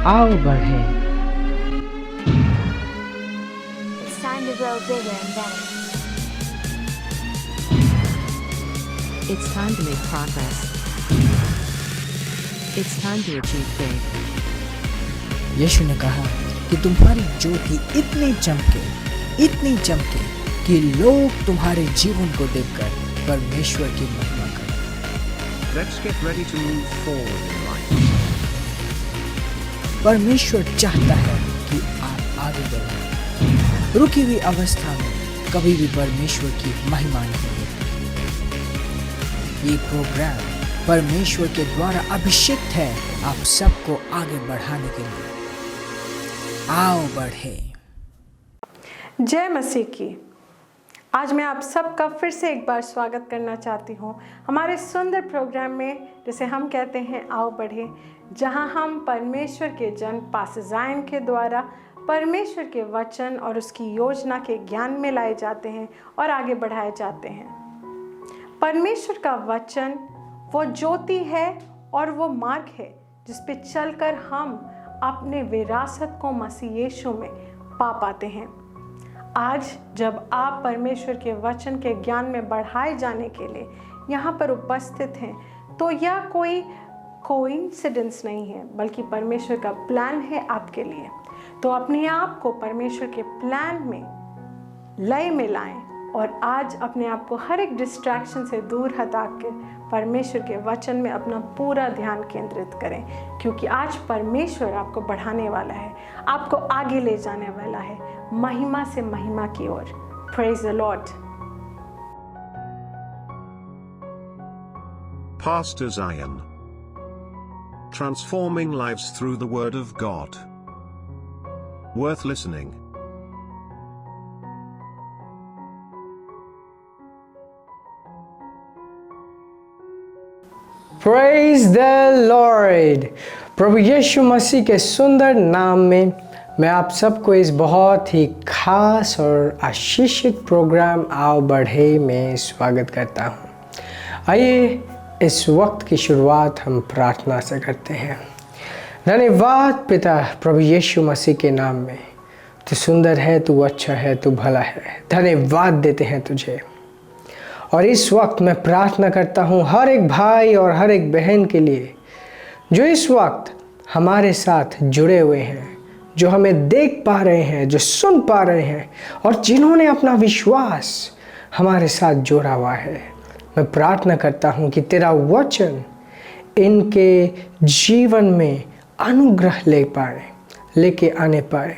आओ बढ़े। It's time to grow bigger and better. It's time to make progress. It's time to achieve big. यीशु ने कहा कि तुम्हारी ज्योति इतनी चमके कि लोग तुम्हारे जीवन को देखकर परमेश्वर की महिमा करें। Let's get ready to move forward in life. परमेश्वर चाहता है कि आप आगे बढ़ें। रुकी हुई अवस्था में कभी भी परमेश्वर की महिमा नहीं होती। ये प्रोग्राम परमेश्वर के द्वारा अभिषेक है आप सबको आगे बढ़ाने के लिए। आओ बढ़े। जय मसीह की। आज मैं आप सबका फिर से एक बार स्वागत करना चाहती हूँ हमारे सुंदर प्रोग्राम में, जिसे हम कहते हैं आओ बढ़े, जहाँ हम परमेश्वर के जन पास्टर ज़ायन के द्वारा परमेश्वर के वचन और उसकी योजना के ज्ञान में लाए जाते हैं और आगे बढ़ाए जाते हैं। परमेश्वर का वचन वो ज्योति है और वो मार्ग है जिस पे चलकर हम अपने विरासत को मसीह यीशु में पा पाते हैं। आज जब आप परमेश्वर के वचन के ज्ञान में बढ़ाए जाने के लिए यहाँ पर उपस्थित हैं, तो यह कोई कोइंसिडेंस नहीं है, बल्कि परमेश्वर का प्लान है आपके लिए। तो अपने आप को परमेश्वर के प्लान में लय में लाएं और आज अपने आप को हर एक डिस्ट्रैक्शन से दूर हटा के परमेश्वर के वचन में अपना पूरा ध्यान केंद्रित करें, क्योंकि आज परमेश्वर आपको बढ़ाने वाला है, आपको आगे ले जाने वाला है, महिमा से महिमा की ओर। Praise the Lord. Pastor Zion. Transforming lives through the Word of God. Worth listening. Praise the Lord. प्रभु यीशु मसीह के सुंदर नाम में मैं आप सबको इस बहुत ही खास और आशीषित प्रोग्राम आओ बढ़े में स्वागत करता हूँ। आइए इस वक्त की शुरुआत हम प्रार्थना से करते हैं। धन्यवाद पिता प्रभु यीशु मसीह के नाम में। तू सुंदर है, तू अच्छा है, तू भला है। धन्यवाद देते हैं तुझे। और इस वक्त मैं प्रार्थना करता हूँ हर एक भाई और हर एक बहन के लिए जो इस वक्त हमारे साथ जुड़े हुए हैं, जो हमें देख पा रहे हैं, जो सुन पा रहे हैं और जिन्होंने अपना विश्वास हमारे साथ जोड़ा हुआ है। मैं प्रार्थना करता हूँ कि तेरा वचन इनके जीवन में अनुग्रह लेके आने पाए।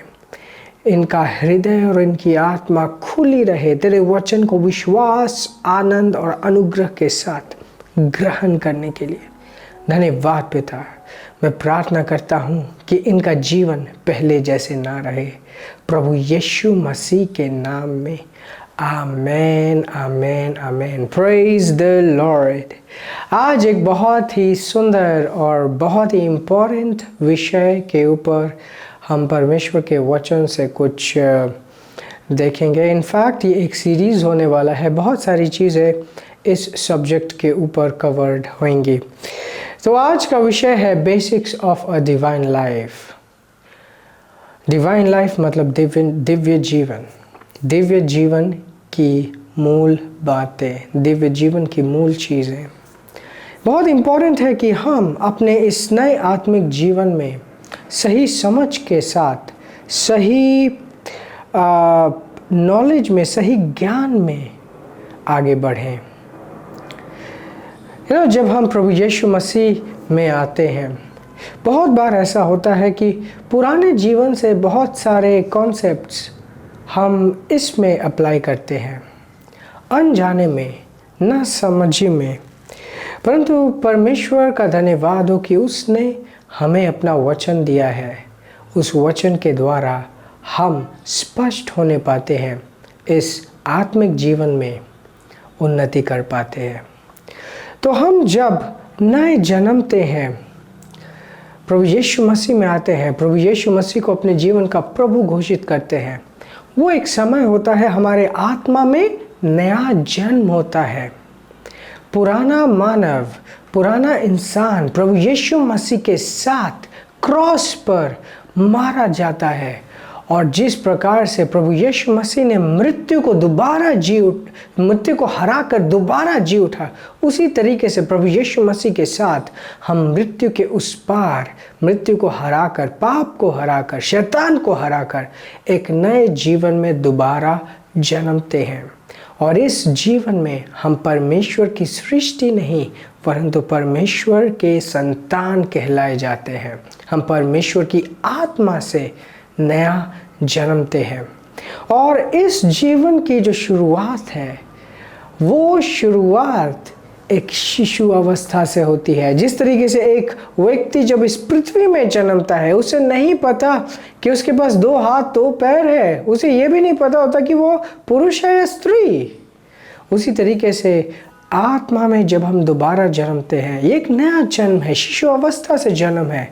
इनका हृदय और इनकी आत्मा खुली रहे तेरे वचन को विश्वास, आनंद और अनुग्रह के साथ ग्रहण करने के लिए। धन्यवाद पिता। मैं प्रार्थना करता हूँ कि इनका जीवन पहले जैसे ना रहे, प्रभु यीशु मसीह के नाम में। Amen, amen, amen. Praise the Lord. आज एक बहुत ही सुंदर और बहुत ही इम्पोर्टेंट विषय के ऊपर हम परमेश्वर के वचन से कुछ देखेंगे। इनफैक्ट ये एक सीरीज़ होने वाला है, बहुत सारी चीज़ें इस सब्जेक्ट के ऊपर कवर्ड होंगी। तो आज का विषय है basics of a divine life. Divine life मतलब दिव्य जीवन। दिव्य जीवन की मूल बातें, दिव्य जीवन की मूल चीज़ें। बहुत इम्पोर्टेंट है कि हम अपने इस नए आत्मिक जीवन में सही समझ के साथ, सही नॉलेज में, सही ज्ञान में आगे बढ़ें। जब हम प्रभु यीशु मसीह में आते हैं, बहुत बार ऐसा होता है कि पुराने जीवन से बहुत सारे कॉन्सेप्ट्स हम इसमें अप्लाई करते हैं, अनजाने में, ना समझी में। परंतु परमेश्वर का धन्यवाद हो कि उसने हमें अपना वचन दिया है। उस वचन के द्वारा हम स्पष्ट होने पाते हैं, इस आत्मिक जीवन में उन्नति कर पाते हैं। तो हम जब नए जन्मते हैं, प्रभु यीशु मसीह में आते हैं, प्रभु यीशु मसीह को अपने जीवन का प्रभु घोषित करते हैं, वो एक समय होता है हमारे आत्मा में नया जन्म होता है। पुराना मानव, पुराना इंसान प्रभु यीशु मसीह के साथ क्रॉस पर मारा जाता है और जिस प्रकार से प्रभु यीशु मसीह ने मृत्यु को हराकर दोबारा जी उठा, उसी तरीके से प्रभु यीशु मसीह के साथ हम मृत्यु के उस पार, मृत्यु को हराकर, पाप को हराकर, शैतान को हराकर एक नए जीवन में दोबारा जन्मते हैं। और इस जीवन में हम परमेश्वर की सृष्टि नहीं परंतु परमेश्वर के संतान कहलाए जाते हैं। हम परमेश्वर की आत्मा से नया जन्मते हैं और इस जीवन की जो शुरुआत है वो शुरुआत एक शिशु अवस्था से होती है। जिस तरीके से एक व्यक्ति जब इस पृथ्वी में जन्मता है उसे नहीं पता कि उसके पास 2 हाथ 2 पैर है, उसे ये भी नहीं पता होता कि वो पुरुष है या स्त्री। उसी तरीके से आत्मा में जब हम दोबारा जन्मते हैं, ये एक नया जन्म है, शिशु अवस्था से जन्म है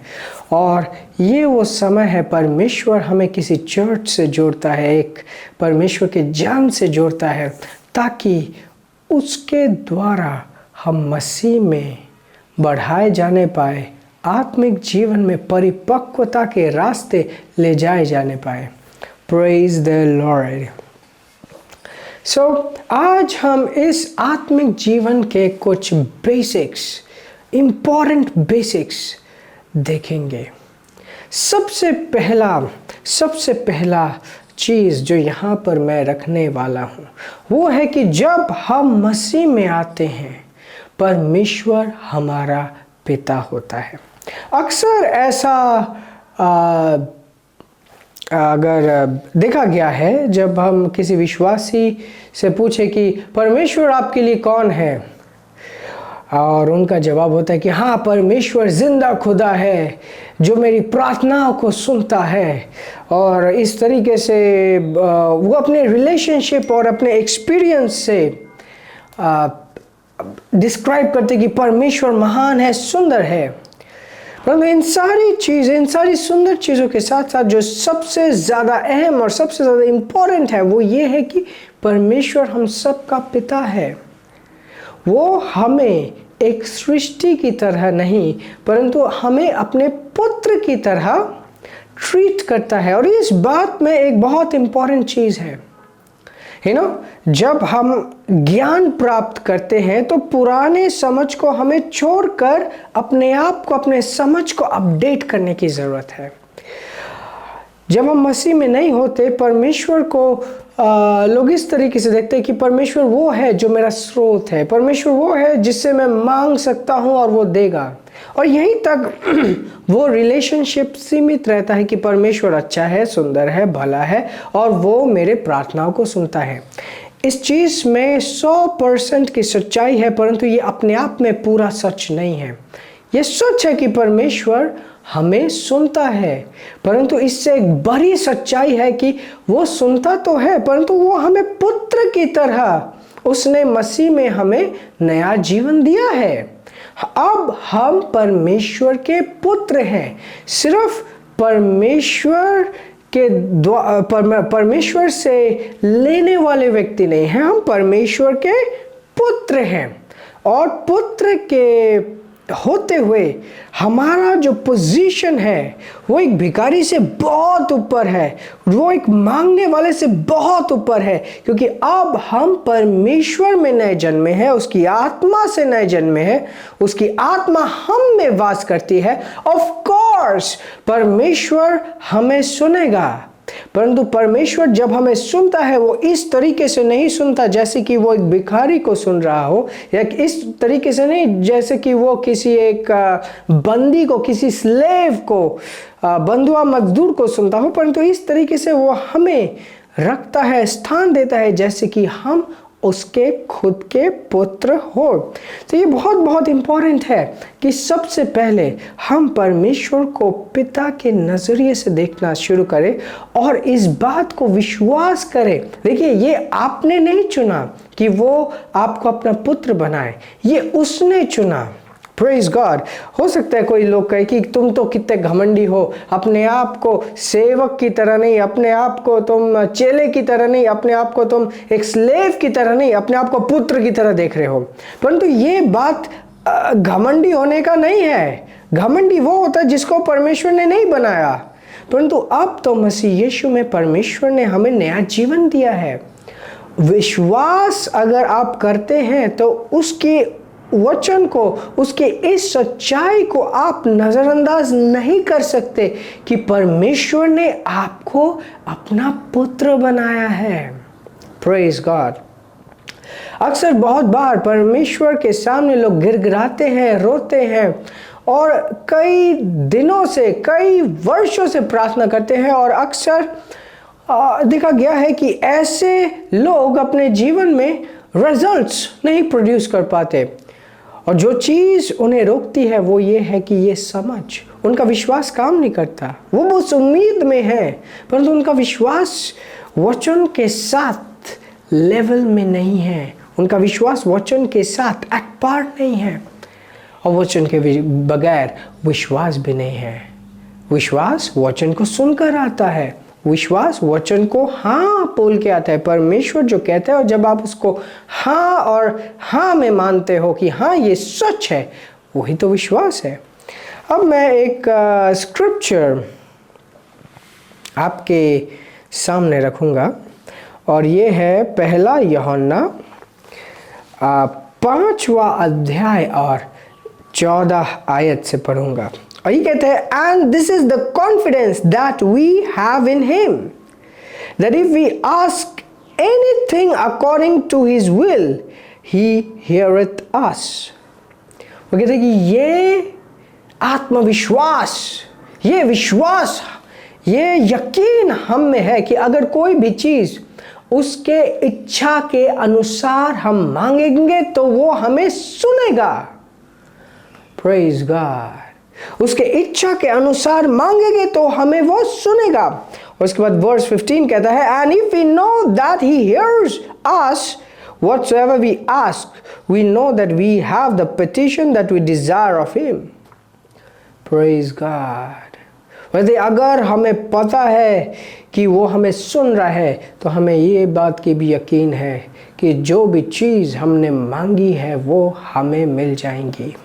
और ये वो समय है परमेश्वर हमें किसी चर्च से जोड़ता है, एक परमेश्वर के ज्ञान से जोड़ता है ताकि उसके द्वारा हम मसीह में बढ़ाए जाने पाए, आत्मिक जीवन में परिपक्वता के रास्ते ले जाए जाने पाए। Praise the Lord. आज हम इस आत्मिक जीवन के कुछ बेसिक्स, इम्पॉर्टेंट बेसिक्स देखेंगे। सबसे पहला चीज़ जो यहाँ पर मैं रखने वाला हूँ वो है कि जब हम मसीह में आते हैं परमेश्वर हमारा पिता होता है। अक्सर ऐसा अगर देखा गया है, जब हम किसी विश्वासी से पूछे कि परमेश्वर आपके लिए कौन है और उनका जवाब होता है कि हाँ, परमेश्वर जिंदा खुदा है जो मेरी प्रार्थनाओं को सुनता है, और इस तरीके से वो अपने रिलेशनशिप और अपने एक्सपीरियंस से डिस्क्राइब करते कि परमेश्वर महान है, सुंदर है। परंतु इन सारी सुंदर चीज़ों के साथ साथ जो सबसे ज़्यादा अहम और सबसे ज़्यादा इम्पोर्टेंट है वो ये है कि परमेश्वर हम सब का पिता है। वो हमें एक सृष्टि की तरह नहीं परंतु हमें अपने पुत्र की तरह ट्रीट करता है। और इस बात में एक बहुत इम्पोर्टेंट चीज़ है, जब हम ज्ञान प्राप्त करते हैं तो पुराने समझ को हमें छोड़कर अपने आप को, अपने समझ को अपडेट करने की ज़रूरत है। जब हम मसीह में नहीं होते परमेश्वर को लोग इस तरीके से देखते हैं कि परमेश्वर वो है जो मेरा स्रोत है, परमेश्वर वो है जिससे मैं मांग सकता हूँ और वो देगा, और यहीं तक वो रिलेशनशिप सीमित रहता है कि परमेश्वर अच्छा है, सुंदर है, भला है और वो मेरे प्रार्थनाओं को सुनता है। इस चीज़ में 100% की सच्चाई है परंतु ये अपने आप में पूरा सच नहीं है। ये सच है कि परमेश्वर हमें सुनता है परंतु इससे एक बड़ी सच्चाई है कि वो सुनता तो है परंतु वो हमें पुत्र की तरह, उसने मसीह में हमें नया जीवन दिया है। अब हम परमेश्वर के पुत्र हैं, सिर्फ परमेश्वर से लेने वाले व्यक्ति नहीं हैं, हम परमेश्वर के पुत्र हैं। और पुत्र के होते हुए हमारा जो पोजीशन है वो एक भिखारी से बहुत ऊपर है, वो एक मांगने वाले से बहुत ऊपर है, क्योंकि अब हम परमेश्वर में नए जन्मे हैं, उसकी आत्मा से नए जन्मे हैं, उसकी आत्मा हम में वास करती है। ऑफ कोर्स परमेश्वर हमें सुनेगा, परंतु परमेश्वर जब हमें सुनता है वो इस तरीके से नहीं सुनता जैसे कि वो एक भिखारी को सुन रहा हो, या इस तरीके से नहीं जैसे कि वो किसी एक बंदी को, किसी स्लेव को, बंधुआ मजदूर को सुनता हो, परंतु इस तरीके से वो हमें रखता है, स्थान देता है जैसे कि हम उसके खुद के पुत्र हो। तो ये बहुत बहुत इम्पोर्टेंट है कि सबसे पहले हम परमेश्वर को पिता के नज़रिए से देखना शुरू करें और इस बात को विश्वास करें। देखिए, ये आपने नहीं चुना कि वो आपको अपना पुत्र बनाए, ये उसने चुना। Praise God. हो सकता है कोई लोग कहे कि तुम तो कितने घमंडी हो, अपने आप को सेवक की तरह नहीं, अपने आप को तुम चेले की तरह नहीं, अपने आप को तुम एक स्लेव की तरह नहीं, अपने आप को पुत्र की तरह देख रहे हो। परंतु ये बात घमंडी होने का नहीं है। घमंडी वो होता है जिसको परमेश्वर ने नहीं बनाया, परंतु अब तो मसीह यीशु में परमेश्वर ने हमें नया जीवन दिया है। विश्वास अगर आप करते हैं तो उसके वचन को, उसके इस सच्चाई को आप नज़रअंदाज नहीं कर सकते कि परमेश्वर ने आपको अपना पुत्र बनाया है। Praise God. अक्सर बहुत बार परमेश्वर के सामने लोग गिड़गिड़ाते हैं, रोते हैं और कई दिनों से, कई वर्षों से प्रार्थना करते हैं, और अक्सर देखा गया है कि ऐसे लोग अपने जीवन में रिजल्ट्स नहीं प्रोड्यूस कर पाते, और जो चीज़ उन्हें रोकती है वो ये है कि ये समझ, उनका विश्वास काम नहीं करता। वो उस उम्मीद में है परंतु उनका विश्वास वचन के साथ लेवल में नहीं है, उनका विश्वास वचन के साथ एट पार्ट नहीं है, और वचन के बगैर विश्वास भी नहीं है। विश्वास वचन को सुनकर आता है, विश्वास वचन को हाँ बोल के आता है। परमेश्वर जो कहते हैं और जब आप उसको हाँ और हाँ में मानते हो कि हाँ ये सच है, वही तो विश्वास है। अब मैं एक स्क्रिप्चर आपके सामने रखूँगा, और ये है पहला यूहन्ना 5वां अध्याय और 14 आयत से पढ़ूंगा। और ये कहते हैं, and this is the confidence that we have in him, that if we ask anything according to his will he heareth us. वो कहते हैं कि ये आत्मविश्वास, ये विश्वास, ये यकीन हम में है कि अगर कोई भी चीज़ उसके इच्छा के अनुसार हम मांगेंगे तो वो हमें सुनेगा। Praise God. उसके इच्छा के अनुसार मांगेंगे तो हमें वो सुनेगा। और उसके बाद वर्स 15 कहता है, and if we know that he hears us whatsoever we ask, we know that we have the petition that we desire of him. Praise God. वैसे अगर हमें पता है कि वो हमें सुन रहा है तो हमें ये बात की भी यकीन है कि जो भी चीज़ हमने मांगी है वो हमें मिल जाएंगी।